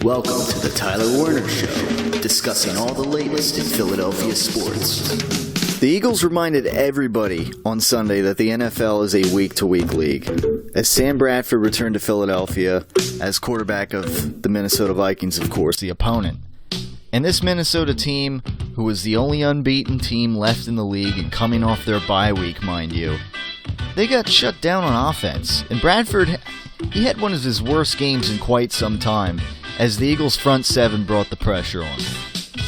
Welcome to the Tyler Werner Show, discussing all the latest in Philadelphia sports. The Eagles reminded everybody on Sunday that the NFL is a week-to-week league. As Sam Bradford returned to Philadelphia as quarterback of the Minnesota Vikings, of course, the opponent. And this Minnesota team, who was the only unbeaten team left in the league and coming off their bye week, mind you, they got shut down on offense. And Bradford, he had one of his worst games in quite some time as the Eagles' front seven brought the pressure on him.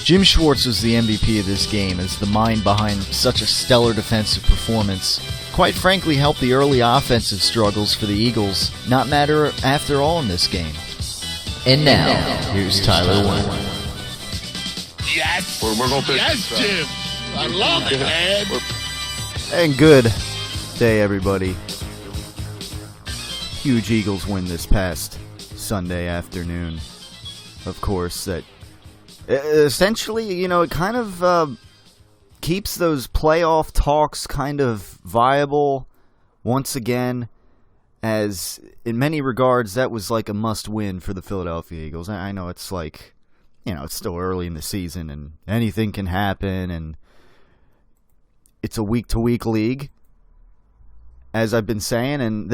Jim Schwartz was the MVP of this game as the mind behind such a stellar defensive performance. Quite frankly, helped the early offensive struggles for the Eagles not matter after all in this game. And now, here's Tyler Werner. Yes! We're gonna fix yes, Jim! I love it, man! And good day, everybody. Huge Eagles win this past Sunday afternoon. Of course, that essentially, you know, it kind of keeps those playoff talks kind of viable once again, as in many regards that was like a must-win for the Philadelphia Eagles. I know it's like, you know, it's still early in the season and anything can happen, and it's a week-to-week league, as I've been saying, and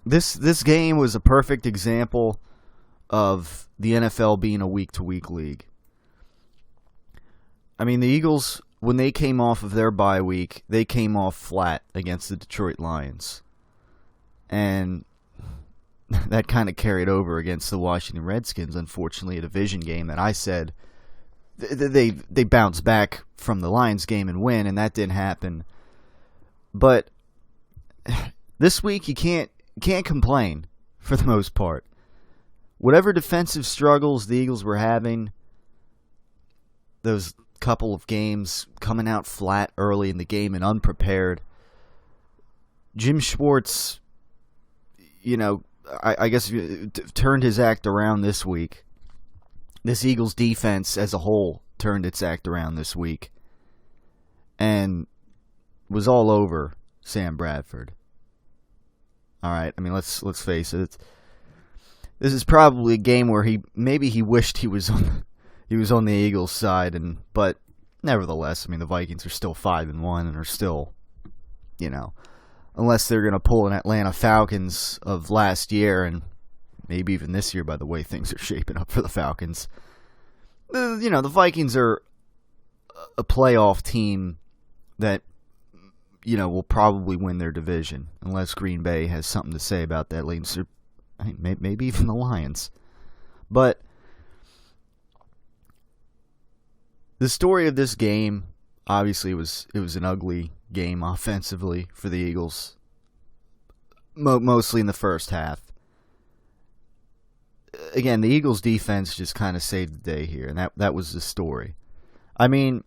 this game was a perfect example of the NFL being a week-to-week league. I mean, the Eagles, when they came off of their bye week, they came off flat against the Detroit Lions. And that kind of carried over against the Washington Redskins, unfortunately, a division game that I said they bounced back from the Lions game and win, and that didn't happen. But this week, you can't complain for the most part. Whatever defensive struggles the Eagles were having, those couple of games coming out flat early in the game and unprepared, Jim Schwartz, you know, I guess turned his act around this week. This Eagles defense as a whole turned its act around this week and was all over Sam Bradford. All right, I mean, let's face it. This is probably a game where he wished he was on the Eagles side, but nevertheless, I mean, the Vikings are still 5-1 and are still, you know, unless they're going to pull an Atlanta Falcons of last year and maybe even this year by the way things are shaping up for the Falcons. You know, the Vikings are a playoff team that, you know, will probably win their division unless Green Bay has something to say about that late. I mean, maybe even the Lions. But the story of this game, obviously, it was an ugly game offensively for the Eagles, mostly in the first half. Again, the Eagles' defense just kind of saved the day here, and that was the story. I mean,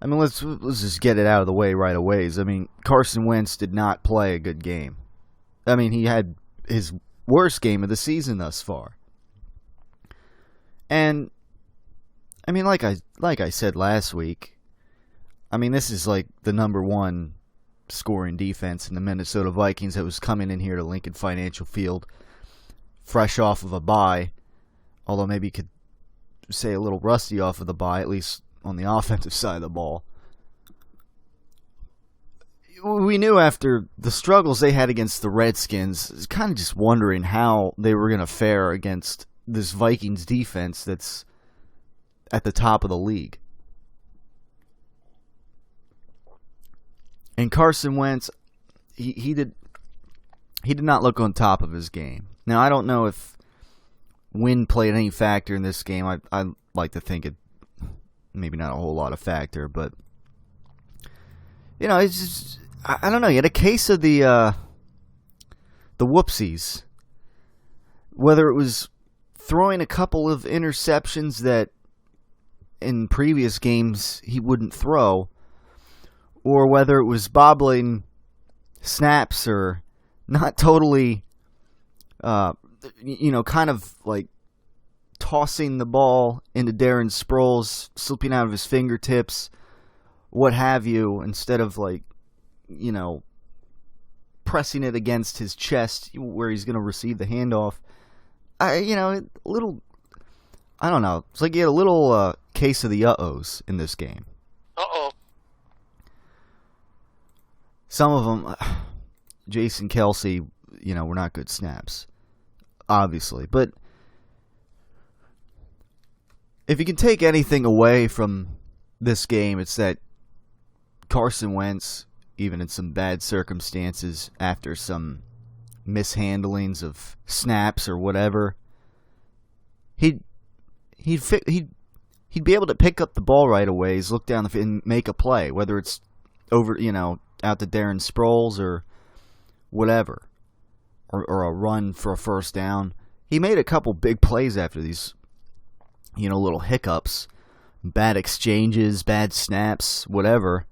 let's just get it out of the way right away. I mean, Carson Wentz did not play a good game. I mean, he had his worst game of the season thus far. And I mean, like I said last week, I mean, this is like the number one scoring defense in the Minnesota Vikings that was coming in here to Lincoln Financial Field fresh off of a bye, although maybe you could say a little rusty off of the bye, at least on the offensive side of the ball. We knew after the struggles they had against the Redskins, kind of just wondering how they were going to fare against this Vikings defense that's at the top of the league. And Carson Wentz, he did not look on top of his game. Now, I don't know if wind played any factor in this game. I like to think it, maybe not a whole lot of factor, but you know, it's just, I don't know. You had a case of the whoopsies. Whether it was throwing a couple of interceptions that in previous games he wouldn't throw, or whether it was bobbling snaps or not totally, you know, kind of like tossing the ball into Darren Sproles, slipping out of his fingertips, what have you, instead of like, you know, pressing it against his chest where he's going to receive the handoff. a little, I don't know. It's like he had a little case of the uh-ohs in this game. Uh-oh. Some of them, Jason Kelsey, were not good snaps, obviously. But if you can take anything away from this game, it's that Carson Wentz, even in some bad circumstances, after some mishandlings of snaps or whatever, he'd be able to pick up the ball right away, look down the field, and make a play, whether it's over, out to Darren Sproles or whatever, or a run for a first down. He made a couple big plays after these, little hiccups, bad exchanges, bad snaps, whatever,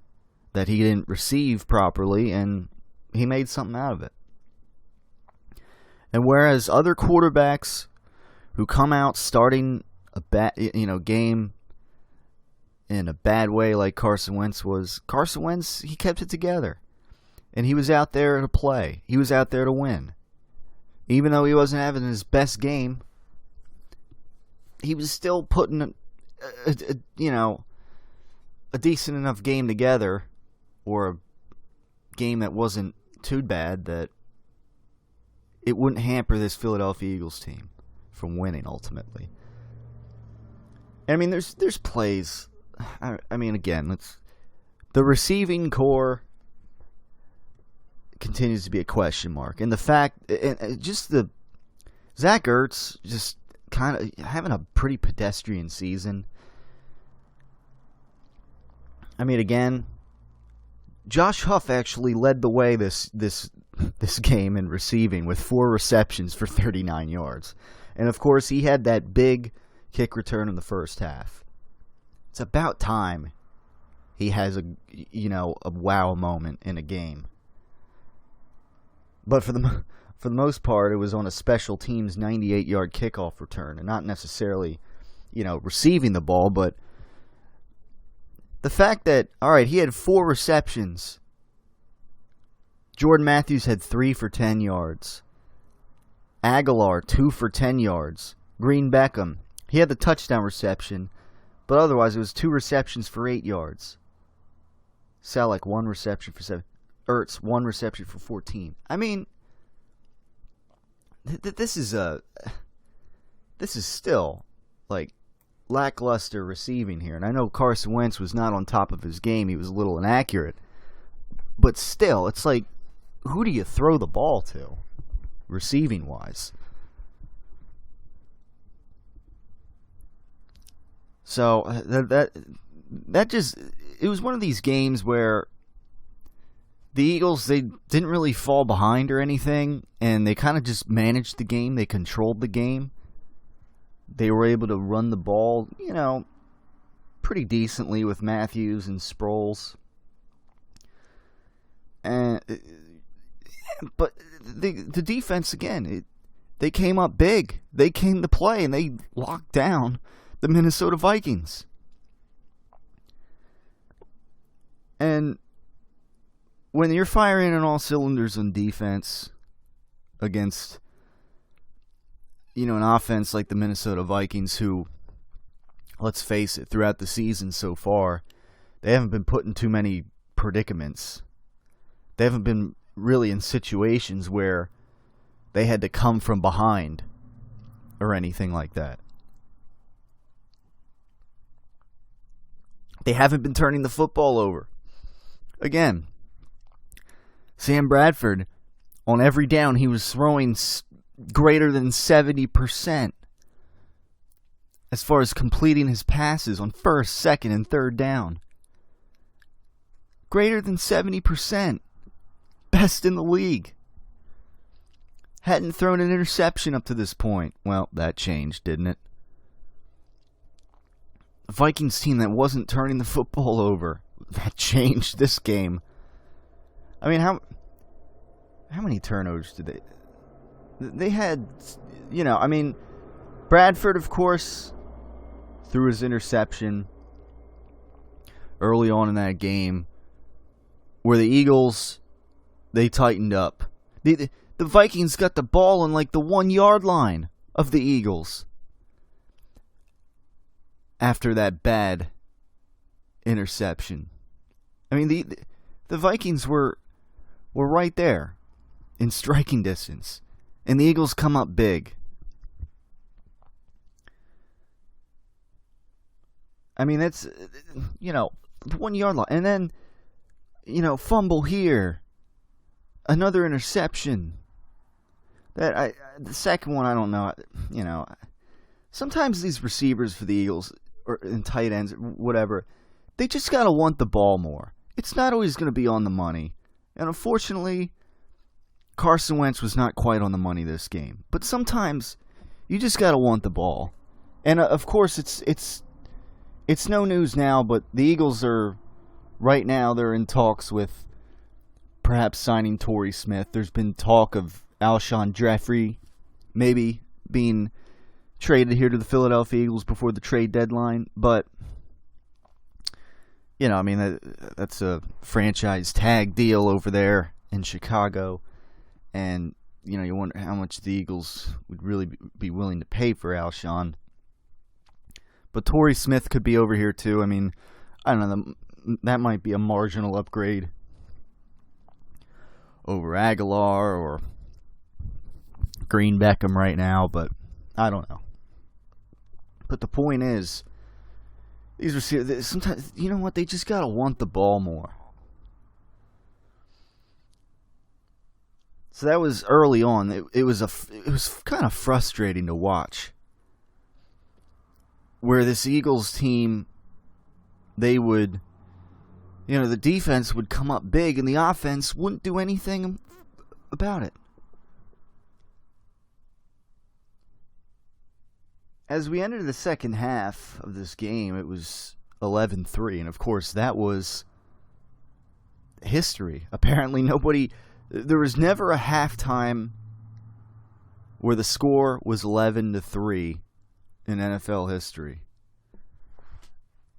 that he didn't receive properly, and he made something out of it. And whereas other quarterbacks who come out starting a bad, game in a bad way like Carson Wentz, he kept it together. And he was out there to play. He was out there to win. Even though he wasn't having his best game, he was still putting a decent enough game together, or a game that wasn't too bad that it wouldn't hamper this Philadelphia Eagles team from winning ultimately. I mean, there's plays. I mean, again, the receiving core continues to be a question mark, and the fact, and just the Zach Ertz just kind of having a pretty pedestrian season. I mean, again, Josh Huff actually led the way this game in receiving with 4 receptions for 39 yards. And of course, he had that big kick return in the first half. It's about time he has a wow moment in a game. But for the most part, it was on a special teams 98-yard kickoff return, and not necessarily, receiving the ball, but the fact that, all right, he had 4 receptions. Jordan Matthews had 3 for 10 yards. Aguilar, 2 for 10 yards. Green Beckham, he had the touchdown reception, but otherwise it was 2 receptions for 8 yards. Selleck, 1 reception for 7. Ertz, 1 reception for 14. I mean, this is still, like, lackluster receiving here. And I know Carson Wentz was not on top of his game. He was a little inaccurate. But still, it's like, who do you throw the ball to, receiving-wise? So, that just, it was one of these games where the Eagles, they didn't really fall behind or anything, and they kind of just managed the game. They controlled the game. They were able to run the ball, pretty decently with Matthews and Sproles. But the defense, again, they came up big. They came to play, and they locked down the Minnesota Vikings. And when you're firing on all cylinders on defense against, an offense like the Minnesota Vikings, who, let's face it, throughout the season so far, they haven't been put in too many predicaments. They haven't been really in situations where they had to come from behind or anything like that. They haven't been turning the football over. Again, Sam Bradford, on every down, he was throwing greater than 70% as far as completing his passes on first, second, and third down. Greater than 70%. Best in the league. Hadn't thrown an interception up to this point. Well, that changed, didn't it? A Vikings team that wasn't turning the football over. That changed this game. I mean, how many turnovers did they... They had, Bradford, of course, threw his interception early on in that game, where the Eagles, they tightened up. The Vikings got the ball on, like, the 1-yard line of the Eagles after that bad interception. I mean, the Vikings were right there in striking distance, and the Eagles come up big. I mean, that's, the 1 yard line, and then, fumble here, another interception. The second one, I don't know. Sometimes these receivers for the Eagles or in tight ends, whatever, they just gotta want the ball more. It's not always going to be on the money, and unfortunately, Carson Wentz was not quite on the money this game. But sometimes you just gotta want the ball, and of course, it's no news now. But the Eagles are right now. They're in talks with perhaps signing Torrey Smith. There's been talk of Alshon Jeffrey maybe being traded here to the Philadelphia Eagles before the trade deadline. But, that's a franchise tag deal over there in Chicago. And, you wonder how much the Eagles would really be willing to pay for Alshon. But Torrey Smith could be over here too. I mean, I don't know. That might be a marginal upgrade over Aguilar or Green Beckham right now, but I don't know. But the point is, these receivers, sometimes, you know what, they just gotta want the ball more. So that was early on. It was kind of frustrating to watch, where this Eagles team, they would, the defense would come up big and the offense wouldn't do anything about it. As we entered the second half of this game, it was 11-3, and of course that was history. Apparently there was never a halftime where the score was 11-3 in NFL history.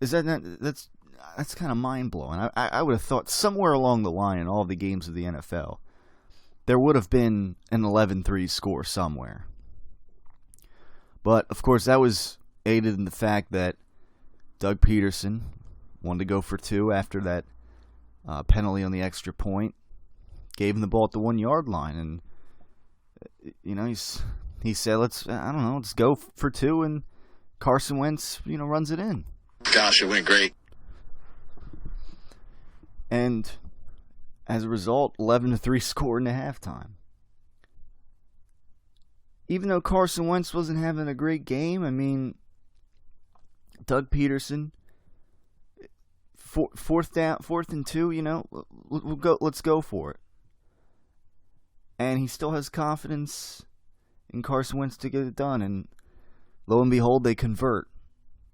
Is that not, that's kind of mind-blowing. I would have thought somewhere along the line in all the games of the NFL, there would have been an 11-3 score somewhere. But, of course, that was aided in the fact that Doug Peterson wanted to go for two after that penalty on the extra point. Gave him the ball at the 1 yard line. And, he said, let's go for two. And Carson Wentz, runs it in. Gosh, it went great. And as a result, 11-3 score in the halftime. Even though Carson Wentz wasn't having a great game, I mean, Doug Peterson, fourth and two, let's go for it. And he still has confidence in Carson Wentz to get it done. And lo and behold, they convert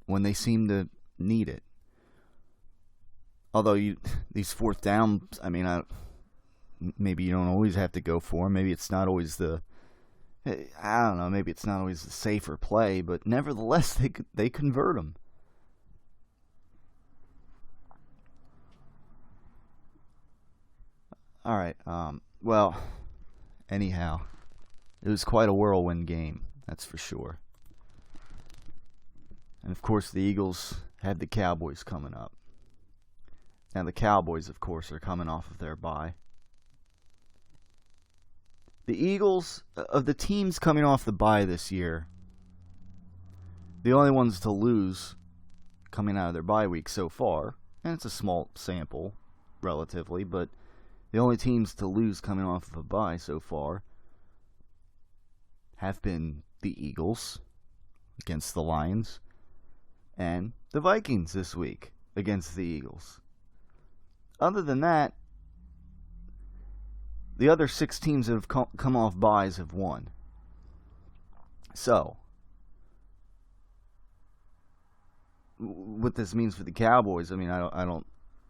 when they seem to need it. Although these fourth downs, I mean, maybe you don't always have to go for them. Maybe it's not always maybe it's not always the safer play, but nevertheless, they convert them. All right. Well, anyhow, it was quite a whirlwind game, that's for sure. And of course, the Eagles had the Cowboys coming up. Now, the Cowboys, of course, are coming off of their bye. The Eagles, of the teams coming off the bye this year, the only ones to lose coming out of their bye week so far, and it's a small sample, relatively, but the only teams to lose coming off of a bye so far have been the Eagles against the Lions and the Vikings this week against the Eagles. Other than that, the other 6 teams that have come off byes have won. So, what this means for the Cowboys, I mean, I don't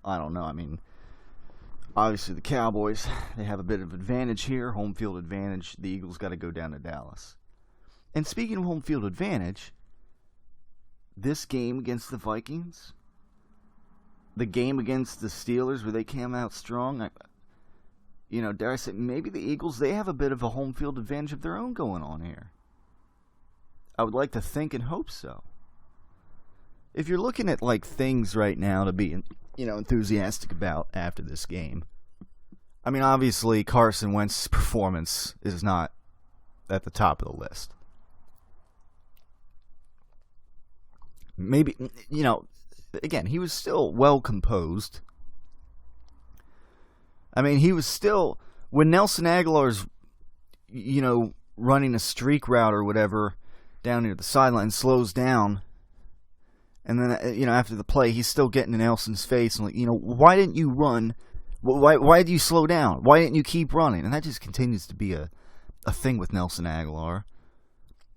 know. I mean, obviously the Cowboys, they have a bit of advantage here, home field advantage. The Eagles got to go down to Dallas. And speaking of home field advantage, this game against the Vikings, the game against the Steelers where they came out strong, dare I say, maybe the Eagles, they have a bit of a home field advantage of their own going on here. I would like to think and hope so. If you're looking at like things right now to be, enthusiastic about after this game, I mean, obviously Carson Wentz's performance is not at the top of the list. Maybe, again, he was still well composed. I mean, he was still, when Nelson Aguilar's, running a streak route or whatever down near the sideline, slows down, and then, after the play, he's still getting in Nelson's face, and why didn't you run? Why did you slow down? Why didn't you keep running? And that just continues to be a thing with Nelson Aguilar.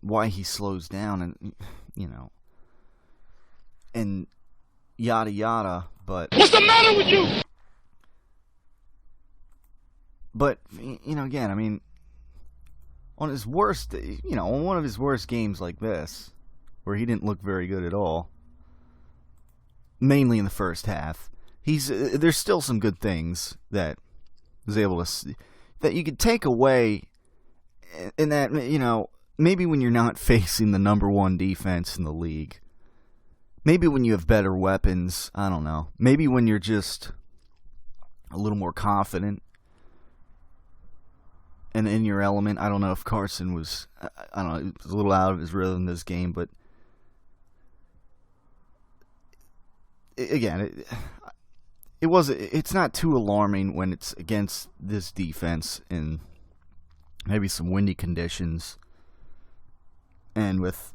Why he slows down, and, and yada yada, but... What's the matter with you? But, again, I mean, on his worst, on one of his worst games like this, where he didn't look very good at all, mainly in the first half, there's still some good things that was able to, that you could take away, in that, maybe when you're not facing the number one defense in the league, maybe when you have better weapons, I don't know, maybe when you're just a little more confident, and in your element. I don't know if Carson was, he was a little out of his rhythm this game, but again, it's not too alarming when it's against this defense in maybe some windy conditions and with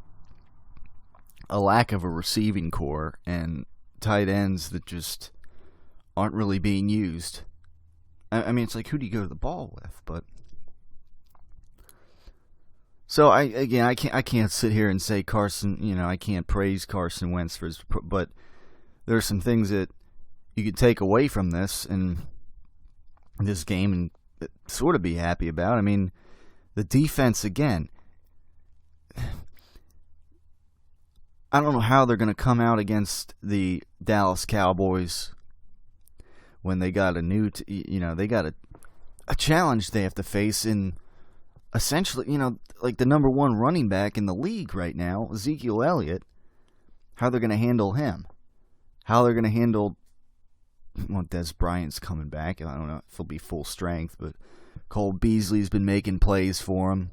a lack of a receiving core and tight ends that just aren't really being used. I mean, it's like, who do you go to the ball with? But so I can't sit here and say Carson, I can't praise Carson Wentz for his, but there are some things that you could take away from this game and sort of be happy about. I mean, the defense again. I don't know how they're going to come out against the Dallas Cowboys when they got they got a challenge they have to face in essentially, like the number one running back in the league right now, Ezekiel Elliott, how they're going to handle him. How they're going to handle, Des Bryant's coming back. I don't know if he'll be full strength, but Cole Beasley's been making plays for him.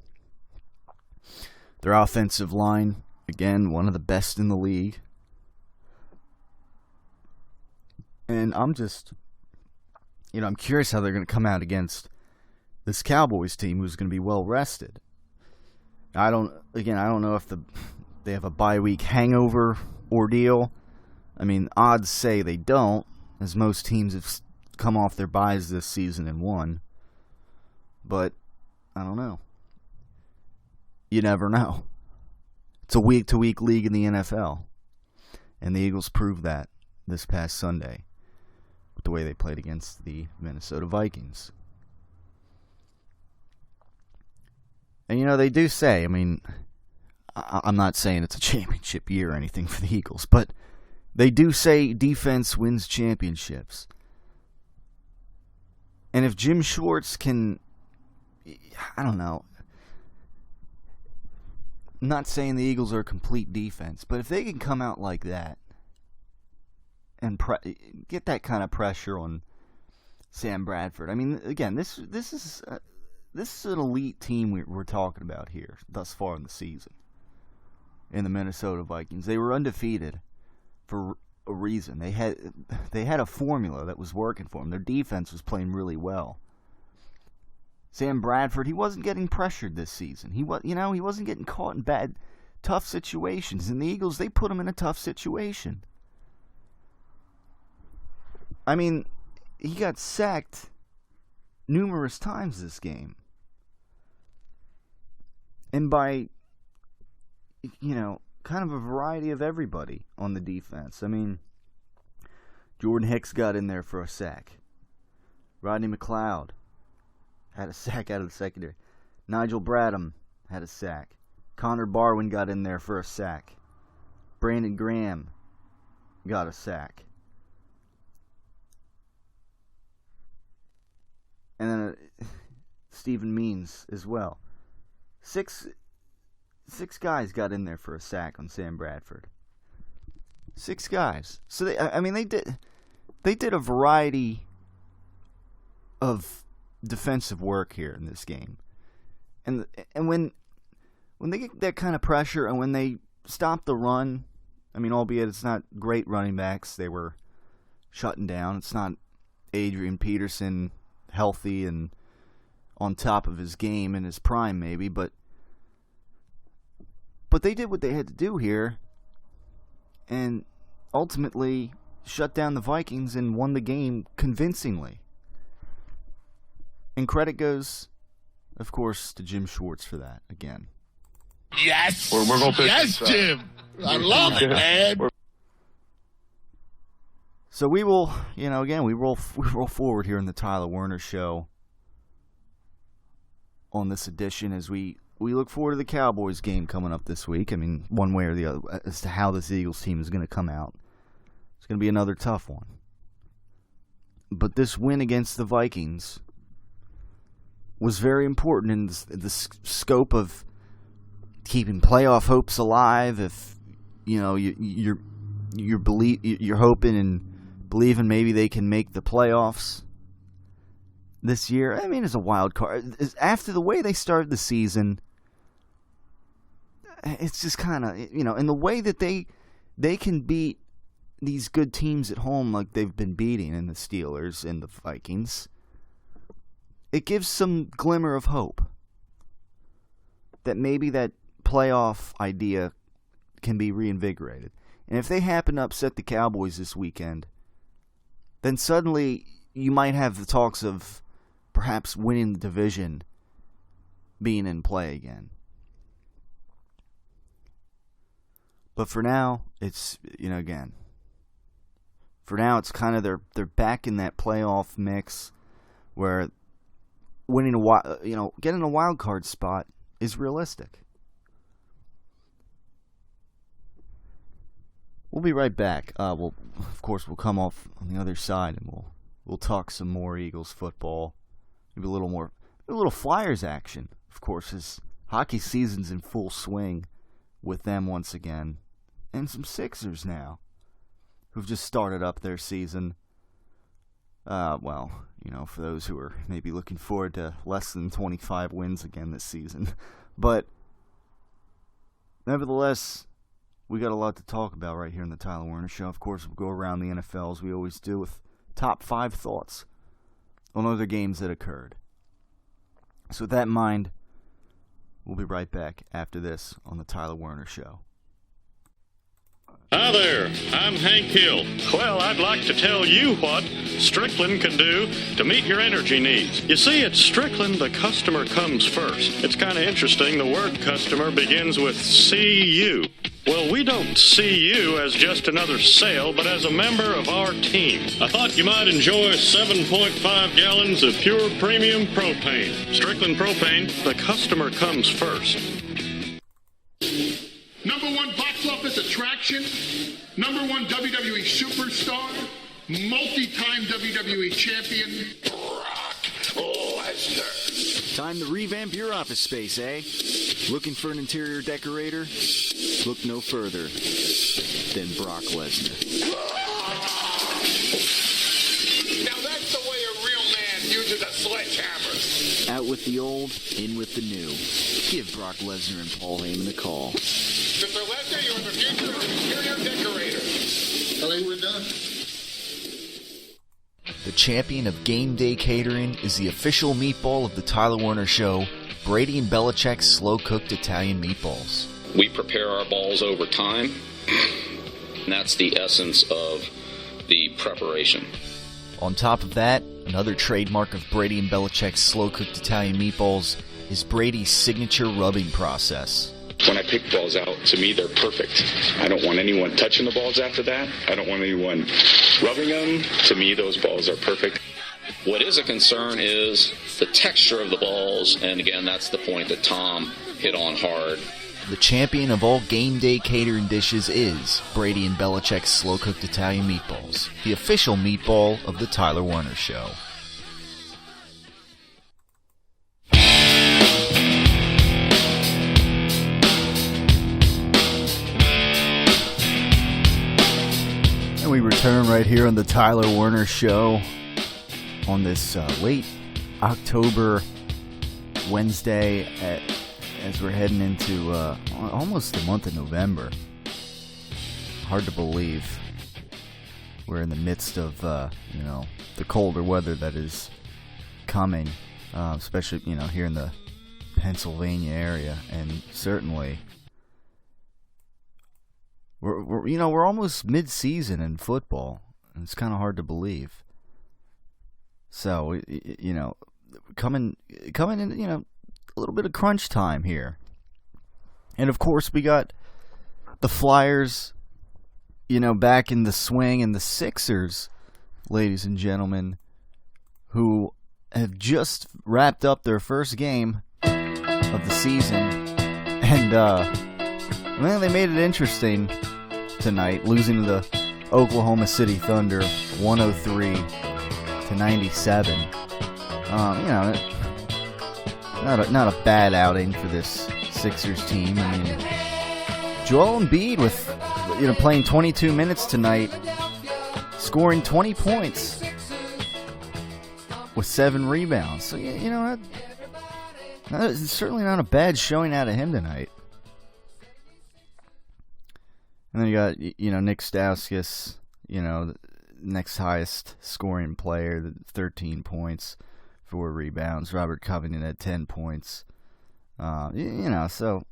Their offensive line, again, one of the best in the league. And I'm just, I'm curious how they're going to come out against this Cowboys team who's going to be well rested. I don't know if they have a bye week hangover ordeal. I mean, odds say they don't, as most teams have come off their byes this season and won. But I don't know. You never know. It's a week-to-week league in the NFL. And the Eagles proved that this past Sunday with the way they played against the Minnesota Vikings. And, they do say, I mean, I'm not saying it's a championship year or anything for the Eagles, but they do say defense wins championships. And if Jim Schwartz can, I don't know, I'm not saying the Eagles are a complete defense, but if they can come out like that and get that kind of pressure on Sam Bradford, I mean, again, this is an elite team we're talking about here thus far in the season. In the Minnesota Vikings, they were undefeated for a reason. They had a formula that was working for them. Their defense was playing really well. Sam Bradford, he wasn't getting pressured this season. He wasn't getting caught in tough situations. And the Eagles, they put him in a tough situation. I mean, he got sacked numerous times this game. And by, kind of a variety of everybody on the defense. I mean, Jordan Hicks got in there for a sack. Rodney McLeod had a sack out of the secondary. Nigel Bradham had a sack. Connor Barwin got in there for a sack. Brandon Graham got a sack. And then Stephen Means as well. Six 6 guys got in there for a sack on Sam Bradford. 6 guys. So they did a variety of defensive work here in this game. And when they get that kind of pressure and when they stop the run, I mean, albeit it's not great running backs they were shutting down. It's not Adrian Peterson healthy and on top of his game in his prime maybe, but they did what they had to do here and ultimately shut down the Vikings and won the game convincingly. And credit goes, of course, to Jim Schwartz for that again. Yes. We're gonna pick yes, this, Jim. I love it, man. So we will, again, we roll forward here in the Tyler Werner Show on this edition as we look forward to the Cowboys game coming up this week. I mean, one way or the other, as to how this Eagles team is going to come out. It's going to be another tough one. But this win against the Vikings was very important in the scope of keeping playoff hopes alive. If you're hoping and believing maybe they can make the playoffs this year. I mean, as a wild card, after the way they started the season, it's just kind of in the way that they can beat these good teams at home like they've been beating in the Steelers and the Vikings. It gives some glimmer of hope that maybe that playoff idea can be reinvigorated. And if they happen to upset the Cowboys this weekend, then suddenly you might have the talks of perhaps winning the division being in play again. But for now, it's, again, for now it's kind of they're back in that playoff mix where winning getting a wild card spot is realistic. We'll be right back. We'll come off on the other side and we'll talk some more Eagles football. Maybe a little Flyers action. Of course, as hockey season's in full swing with them once again, and some Sixers now who've just started up their season. For those who are maybe looking forward to less than 25 wins again this season. But nevertheless, we got a lot to talk about right here in the Tyler Werner Show. Of course, we'll go around the NFL as we always do with top 5 thoughts on other games that occurred. So with that in mind, we'll be right back after this on the Tyler Werner Show. Hi there, I'm Hank Hill. Well, I'd like to tell you what Strickland can do to meet your energy needs. You see, at Strickland, the customer comes first. It's kind of interesting. The word customer begins with C-U. Well, we don't see you as just another sale, but as a member of our team. I thought you might enjoy 7.5 gallons of pure premium propane. Strickland Propane, the customer comes first. Number 1 box office attraction, number 1 WWE superstar, multi-time WWE champion, Brock Lesnar. Time to revamp your office space, eh? Looking for an interior decorator? Look no further than Brock Lesnar. Now that's the way a real man uses a sledgehammer. Out with the old, in with the new. Give Brock Lesnar and Paul Heyman a call. Mr. Lesnar, you are the future of interior decorator. I think we're done. The champion of game day catering is the official meatball of the Tyler Werner Show, Brady and Belichick's slow-cooked Italian meatballs. We prepare our balls over time, and that's the essence of the preparation. On top of that, another trademark of Brady and Belichick's slow-cooked Italian meatballs is Brady's signature rubbing process. When I pick balls out, to me, they're perfect. I don't want anyone touching the balls after that. I don't want anyone rubbing them. To me, those balls are perfect. What is a concern is the texture of the balls, and again, that's the point that Tom hit on hard. The champion of all game day catering dishes is Brady and Belichick's slow-cooked Italian meatballs, the official meatball of the Tyler Werner Show. we return right here on the Tyler Werner Show on this late October Wednesday as we're heading into almost the month of November. Hard to believe we're in the midst of the colder weather that is coming, especially here in the Pennsylvania area, and certainly we're almost mid-season in football, and it's kind of hard to believe. So coming in a little bit of crunch time here, and of course we got the Flyers back in the swing, and the Sixers, ladies and gentlemen, who have just wrapped up their first game of the season, and they made it interesting tonight, losing to the Oklahoma City Thunder 103-97. Not a bad outing for this Sixers team. I mean, Joel Embiid with playing 22 minutes tonight, scoring 20 points with 7 rebounds. So it's certainly not a bad showing out of him tonight. And then you got Nick Stauskas, the next highest scoring player, 13 points, 4 rebounds. Robert Covington had 10 points. So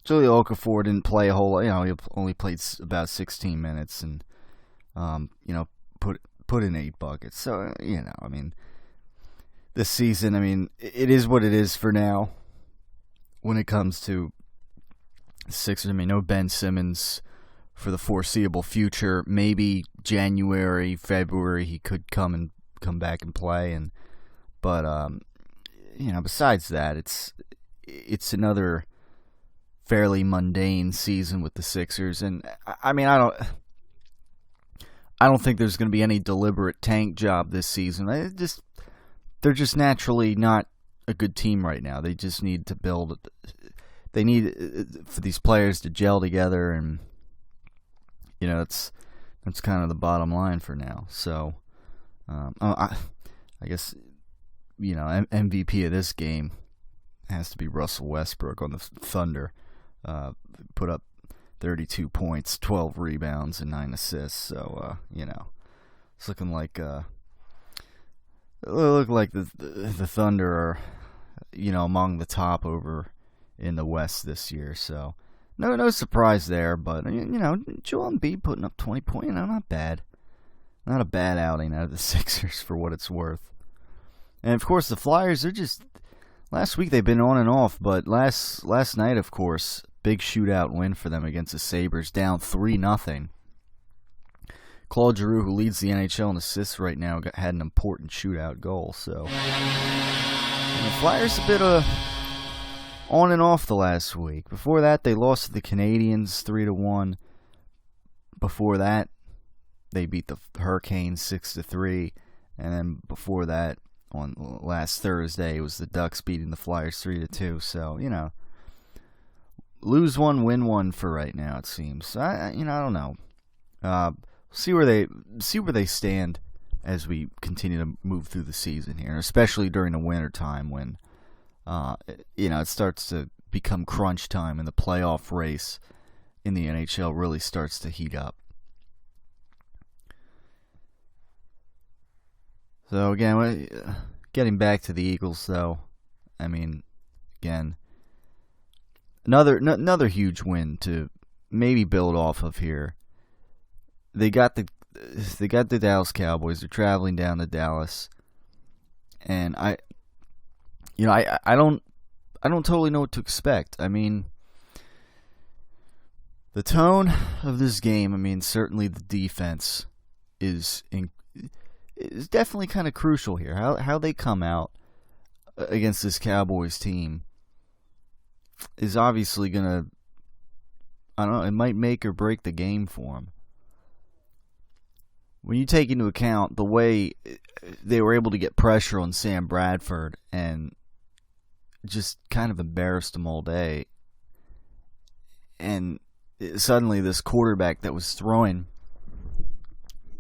Julio Okafor didn't play a whole lot. He only played about 16 minutes and put in 8 buckets. So this season, it is what it is for now. When it comes to the Sixers, no Ben Simmons for the foreseeable future. Maybe January, February, he could come back and play. But besides that, it's another fairly mundane season with the Sixers, and I don't think there's going to be any deliberate tank job this season. They're just naturally not a good team right now. They just need to build. They need for these players to gel together, and that's kind of the bottom line for now. So, I guess MVP of this game has to be Russell Westbrook on the Thunder. Put up 32 points, 12 rebounds, and 9 assists. So it's looking like the Thunder are among the top over in the West this year. So no surprise there. But Joel Embiid putting up 20 points, not bad. Not a bad outing out of the Sixers for what it's worth. And of course the Flyers are just. Last week they've been on and off, but last night, of course, big shootout win for them against the Sabres, down 3-0. Claude Giroux, who leads the NHL in assists right now, had an important shootout goal. So and the Flyers a bit on and off the last week. Before that, they lost to the Canadiens 3-1. Before that, they beat the Hurricanes 6-3, and then before that, on last Thursday, it was the Ducks beating the Flyers 3-2. So lose one, win one for right now. It seems. So I don't know. See where they stand as we continue to move through the season here, especially during the winter time when it starts to become crunch time and the playoff race in the NHL really starts to heat up. So again, getting back to the Eagles, though, again, another huge win to maybe build off of here. They got the Dallas Cowboys. They're traveling down to Dallas, and I don't totally know what to expect. The tone of this game. Certainly the defense is definitely kind of crucial here. How they come out against this Cowboys team is obviously gonna. I don't know. It might make or break the game for them. When you take into account the way they were able to get pressure on Sam Bradford and just kind of embarrassed him all day, and suddenly this quarterback that was throwing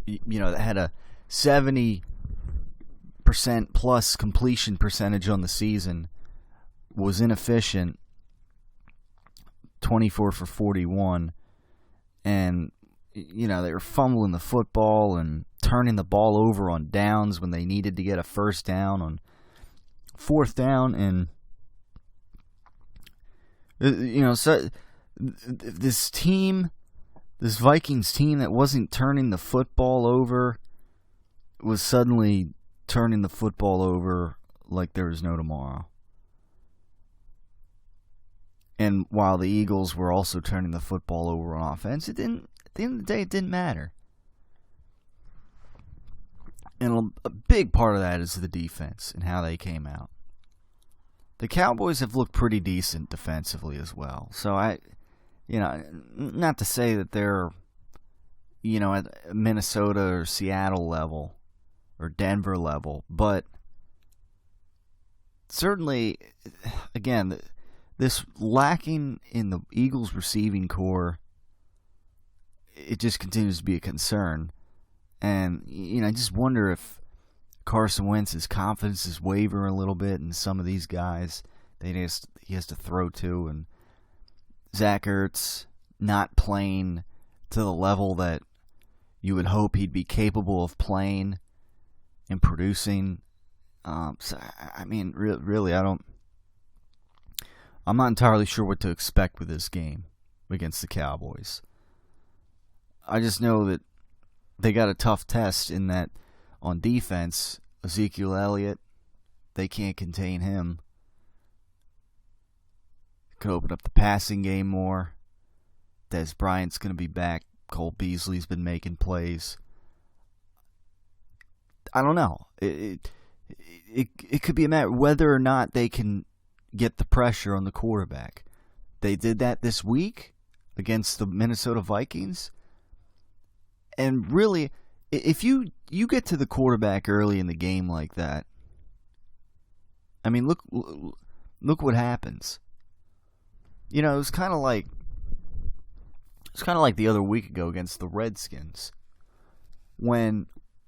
that had a 70% plus completion percentage on the season, was inefficient, 24 for 41, and they were fumbling the football and turning the ball over on downs when they needed to get a first down on fourth down, and so this Vikings team that wasn't turning the football over was suddenly turning the football over like there was no tomorrow. And while the Eagles were also turning the football over on offense, at the end of the day, it didn't matter. And a big part of that is the defense and how they came out. The Cowboys have looked pretty decent defensively as well. So not to say that they're, at Minnesota or Seattle level or Denver level, but certainly, again, this lacking in the Eagles receiving core, it just continues to be a concern. And, I just wonder if Carson Wentz's confidence is wavering a little bit, and some of these guys he has to throw to, and Zach Ertz not playing to the level that you would hope he'd be capable of playing and producing. So, really, I'm not entirely sure what to expect with this game against the Cowboys. I just know that they got a tough test in that on defense, Ezekiel Elliott, they can't contain him. Could open up the passing game more. Des Bryant's going to be back. Cole Beasley's been making plays. I don't know. It could be a matter whether or not they can get the pressure on the quarterback. They did that this week against the Minnesota Vikings. And really, if you get to the quarterback early in the game like that, look what happens. It was kind of like the other week ago against the Redskins, when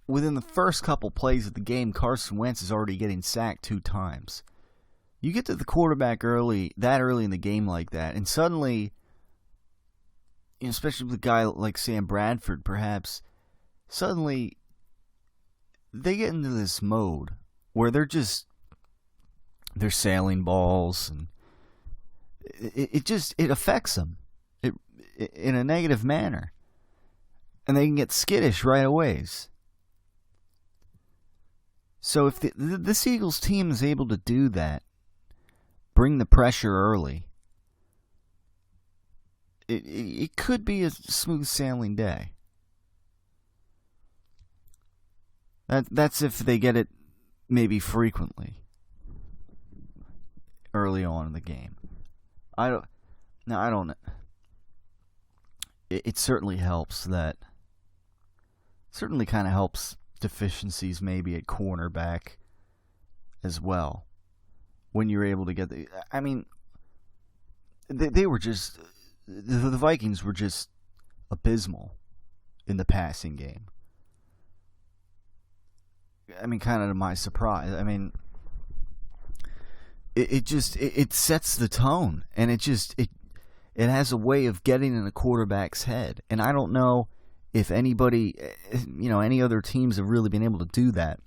within the first couple plays of the game, Carson Wentz is already getting sacked 2 times. You get to the quarterback early in the game like that, and suddenly, especially with a guy like Sam Bradford, perhaps, suddenly they get into this mode where they're sailing balls, and it affects them in a negative manner, and they can get skittish right away. So if this Eagles team is able to do that, bring the pressure early, it could be a smooth sailing day. That's if they get it maybe frequently early on in the game. I don't know. It certainly helps that. Certainly kind of helps deficiencies maybe at cornerback as well. When you're able to get they were just, the Vikings were just abysmal in the passing game. Kind of to my surprise. It sets the tone, and it has a way of getting in a quarterback's head. And I don't know if anybody, any other teams have really been able to do that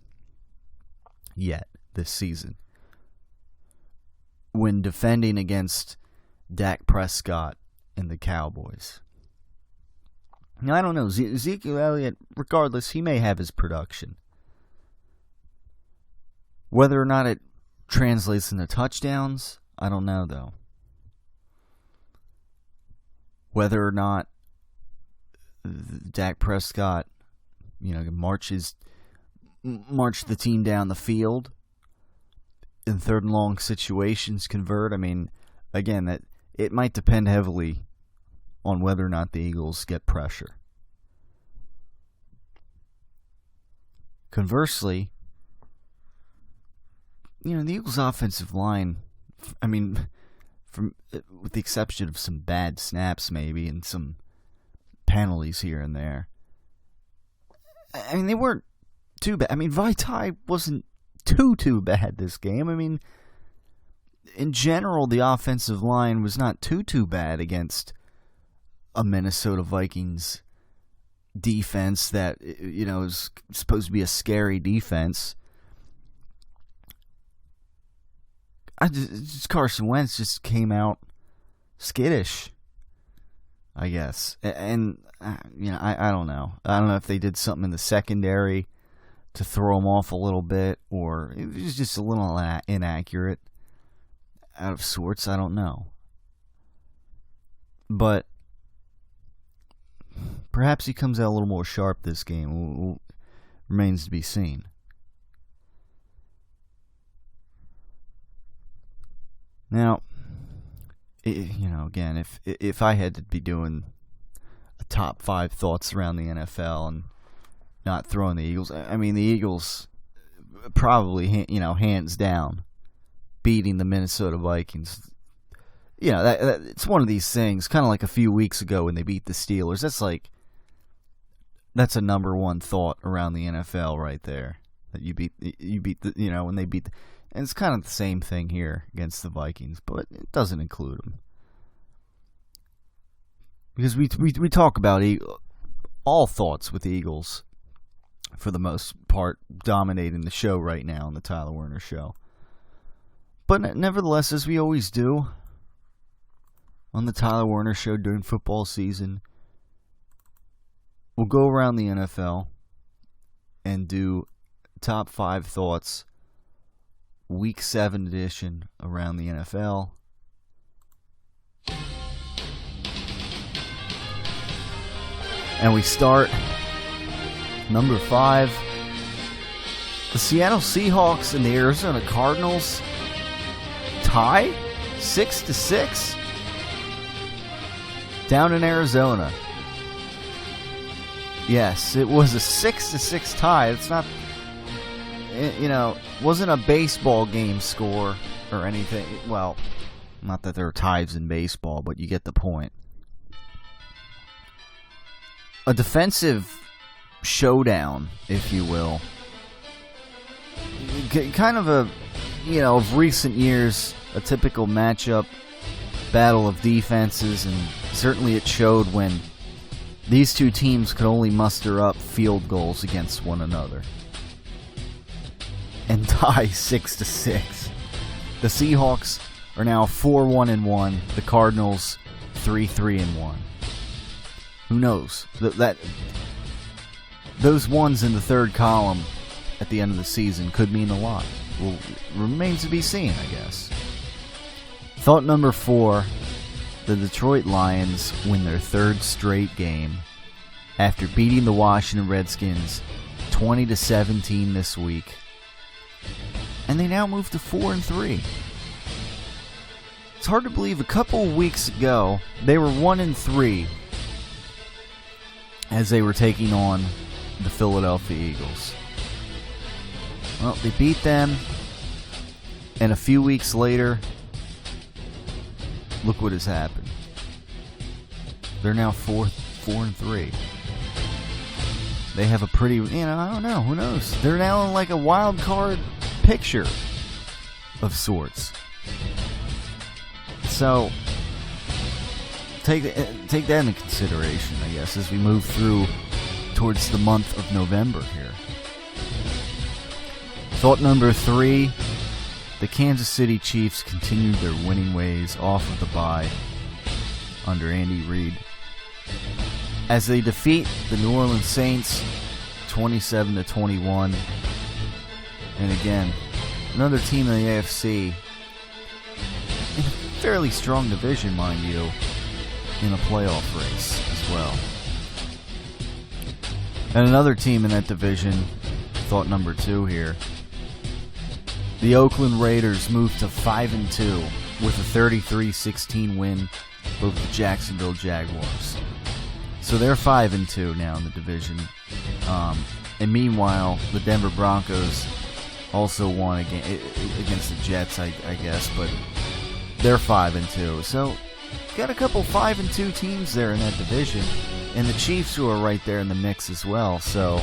yet this season when defending against Dak Prescott and the Cowboys. Now, I don't know. Ezekiel Elliott, regardless, he may have his production. Whether or not it translates into touchdowns, I don't know, though. Whether or not Dak Prescott, march the team down the field in third and long situations, convert. Again, that it might depend heavily on whether or not the Eagles get pressure. Conversely, the Eagles' offensive line, with the exception of some bad snaps maybe and some penalties here and there, I mean, they weren't too bad. I mean, Vaitai wasn't too bad this game. I mean, in general, the offensive line was not too bad against a Minnesota Vikings defense that, you know, is supposed to be a scary defense. Carson Wentz just came out skittish, I guess. And you know, I don't know. I don't know if they did something in the secondary to throw him off a little bit, or it was just a little inaccurate, out of sorts. I don't know. But perhaps he comes out a little more sharp this game. Remains to be seen. Now, you know, again, if I had to be doing a top 5 thoughts around the NFL and not throwing the Eagles, I mean, the Eagles probably, you know, hands down, beating the Minnesota Vikings. You know, that it's one of these things, kind of like a few weeks ago when they beat the Steelers. That's a number one thought around the NFL right there. That you beat the, you know, when they beat the, and it's kind of the same thing here against the Vikings, but it doesn't include them. Because we talk about all thoughts with the Eagles, for the most part, dominating the show right now on the Tyler Werner Show. But nevertheless, as we always do on the Tyler Werner Show during football season, we'll go around the NFL and do top 5 thoughts, Week 7 edition around the NFL. And we start number 5. The Seattle Seahawks and the Arizona Cardinals tie 6-6 down in Arizona. Yes, it was a 6-6 tie. It's not, you know, wasn't a baseball game score or anything. Well, not that there are ties in baseball, but you get the point. A defensive showdown, if you will. Kind of a, you know, of recent years, a typical matchup, battle of defenses, and certainly it showed when these two teams could only muster up field goals against one another and tie 6-6. The Seahawks are now 4-1-1. The Cardinals 3-3-1. Who knows? Those ones in the third column at the end of the season could mean a lot. Well, remains to be seen, I guess. Thought number 4. The Detroit Lions win their 3rd straight game after beating the Washington Redskins 20-17 this week. And they now move to 4-3. It's hard to believe a couple of weeks ago they were 1-3 as they were taking on the Philadelphia Eagles. Well, they beat them, and a few weeks later, look what has happened. They're now 4-3. They have a pretty, you know, I don't know, who knows? They're now in like a wild card picture of sorts. So take that into consideration, I guess, as we move through towards the month of November here. Thought number 3. The Kansas City Chiefs continued their winning ways off of the bye under Andy Reid as they defeat the New Orleans Saints 27-21. And again, another team in the AFC in a fairly strong division, mind you, in a playoff race as well. And another team in that division, thought number 2 here. The Oakland Raiders moved to 5-2 with a 33-16 win over the Jacksonville Jaguars. So they're 5-2 now in the division. And meanwhile, the Denver Broncos also won against the Jets, I guess, but they're 5-2. So got a couple 5-2 teams there in that division, and the Chiefs who are right there in the mix as well. So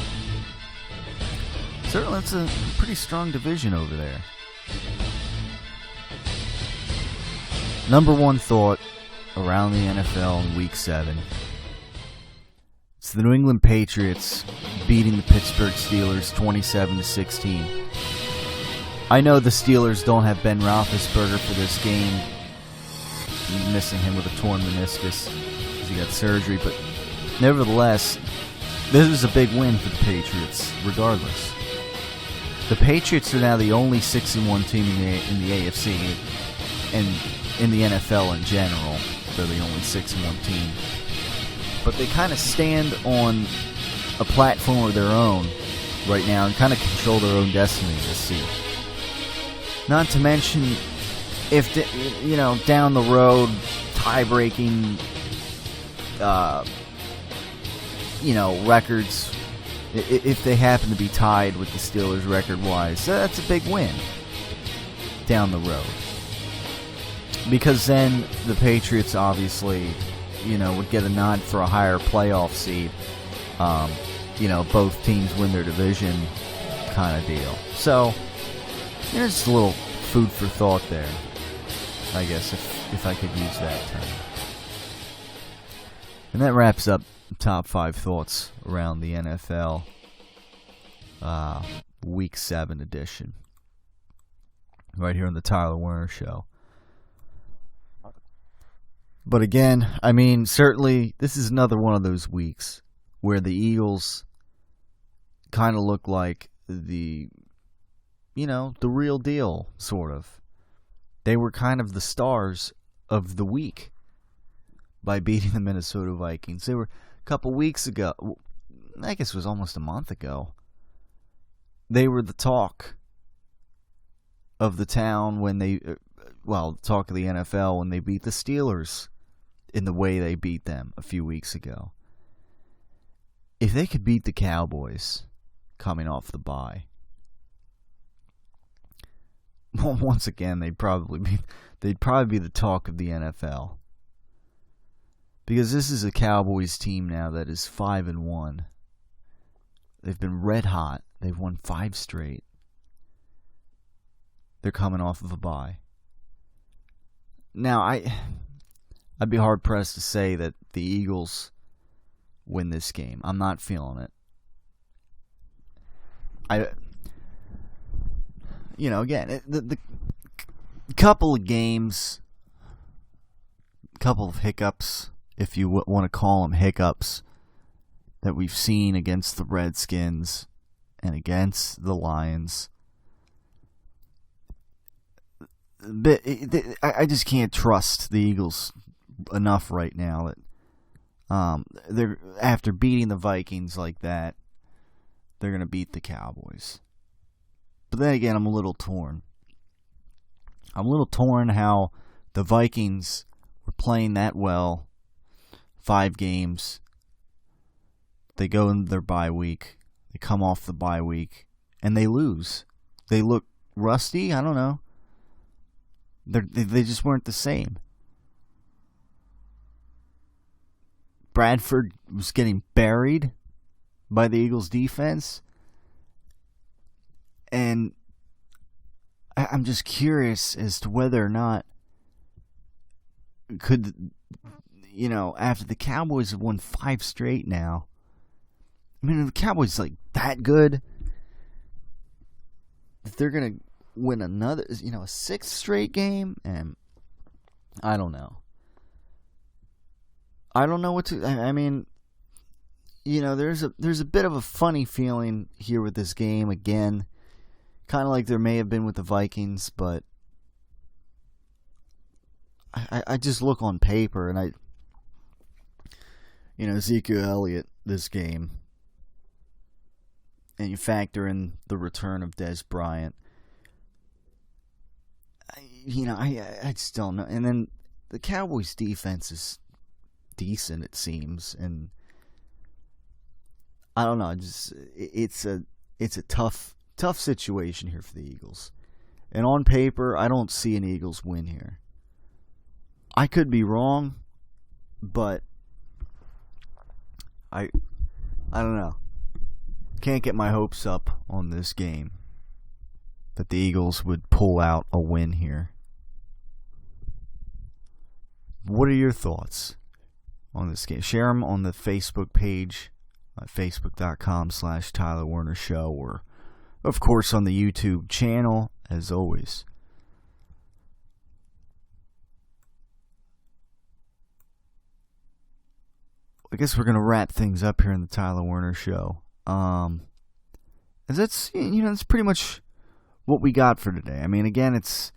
certainly it's a pretty strong division over there. Number one thought around the NFL in Week 7. It's the New England Patriots beating the Pittsburgh Steelers 27-16. I know the Steelers don't have Ben Roethlisberger for this game. He's missing him with a torn meniscus because he got surgery, but nevertheless, this is a big win for the Patriots, regardless. The Patriots are now the only 6-1 team in the AFC, and in the NFL in general. They're the only 6-1 team. But they kind of stand on a platform of their own right now and kind of control their own destiny this season. Not to mention, if down the road, tie-breaking, records, if they happen to be tied with the Steelers record-wise, that's a big win down the road. Because then the Patriots obviously, would get a nod for a higher playoff seed. Both teams win their division kind of deal. So, just a little food for thought there, I guess, if I could use that term. And that wraps up the top 5 thoughts around the NFL Week 7 edition. Right here on the Tyler Werner Show. But again, certainly this is another one of those weeks where the Eagles kind of look like the real deal, sort of. They were kind of the stars of the week by beating the Minnesota Vikings. They were a couple weeks ago, I guess it was almost a month ago, they were the talk of the town when they, talk of the NFL when they beat the Steelers in the way they beat them a few weeks ago. If they could beat the Cowboys coming off the bye, well, once again, they'd probably be the talk of the NFL. Because this is a Cowboys team now that is 5-1. They've been red hot. They've won 5 straight. They're coming off of a bye. Now, I'd be hard pressed to say that the Eagles win this game. I'm not feeling it. Again, the couple of games, couple of hiccups, if you want to call them hiccups, that we've seen against the Redskins and against the Lions. But I just can't trust the Eagles enough right now that they're, after beating the Vikings like that, they're going to beat the Cowboys. But then again, I'm a little torn. I'm a little torn how the Vikings were playing that well, 5 games. They go into their bye week. They come off the bye week, and they lose. They look rusty. I don't know. They just weren't the same. Bradford was getting buried by the Eagles' defense. And I'm just curious as to whether or not after the Cowboys have won 5 straight now. The Cowboys like that good that they're going to win another, a 6th straight game, and I don't know. I don't know what to. There's a bit of a funny feeling here with this game again, kind of like there may have been with the Vikings, but I just look on paper and Ezekiel Elliott this game, and you factor in the return of Des Bryant. I just don't know. And then the Cowboys' defense is decent, it seems, and I don't know. It's a tough situation here for the Eagles. And on paper, I don't see an Eagles win here. I could be wrong, but I don't know. Can't get my hopes up on this game that the Eagles would pull out a win here. What are your thoughts on this game? Share them on the Facebook page, facebook.com/Tyler Werner Show, or of course on the YouTube channel, as always. I guess we're going to wrap things up here in the Tyler Werner Show. That's pretty much what we got for today. I mean, again, it's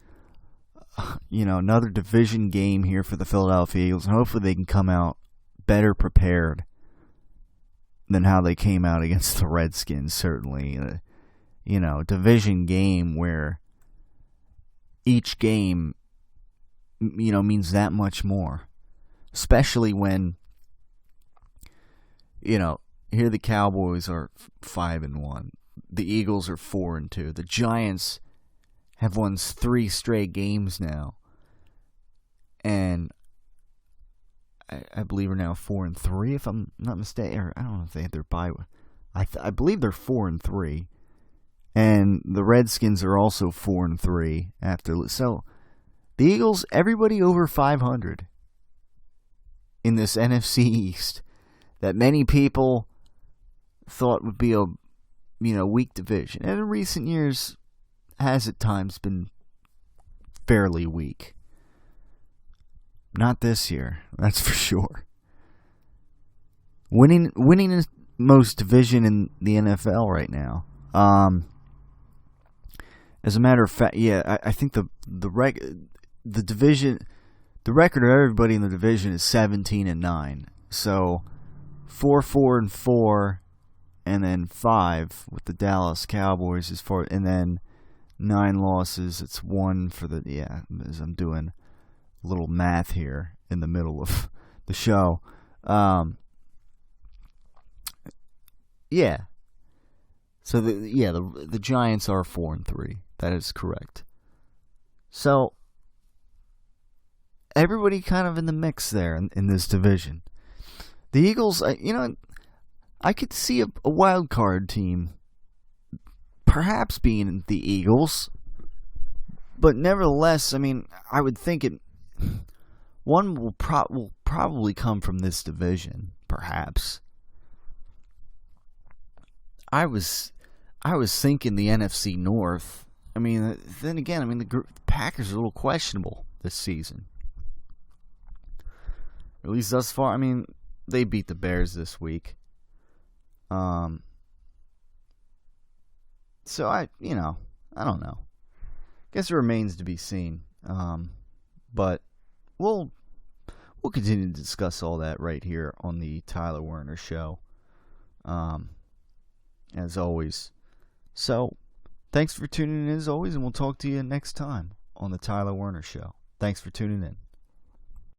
another division game here for the Philadelphia Eagles, and hopefully they can come out better prepared than how they came out against the Redskins. Certainly, division game where each game, means that much more, especially when here the Cowboys are 5-1. The Eagles are 4-2. The Giants have won 3 straight games now, and I believe are now 4-3, if I'm not mistaken. Or I don't know if they had their bye. I believe they're 4-3, and the Redskins are also 4-3 after. So the Eagles, everybody over 500 in this NFC East that many people thought would be a weak division, and in recent years has at times been fairly weak. Not this year, that's for sure. Winning the most division in the NFL right now. As a matter of fact, I think the division, the record of everybody in the division is 17-9. So 4-4-4. And then 5 with the Dallas Cowboys as far, and then 9 losses. It's 1 for the as I'm doing a little math here in the middle of the show. So the Giants are 4-3. That is correct. So everybody kind of in the mix there in this division. The Eagles, I could see a wild card team perhaps being the Eagles, but nevertheless, I mean, I would think one will probably come from this division, perhaps. I was thinking the NFC North. I mean, then again, the Packers are a little questionable this season, at least thus far. I mean, they beat the Bears this week. So I don't know. Guess it remains to be seen. But we'll continue to discuss all that right here on the Tyler Werner Show. As always. So, thanks for tuning in as always, and we'll talk to you next time on the Tyler Werner Show. Thanks for tuning in.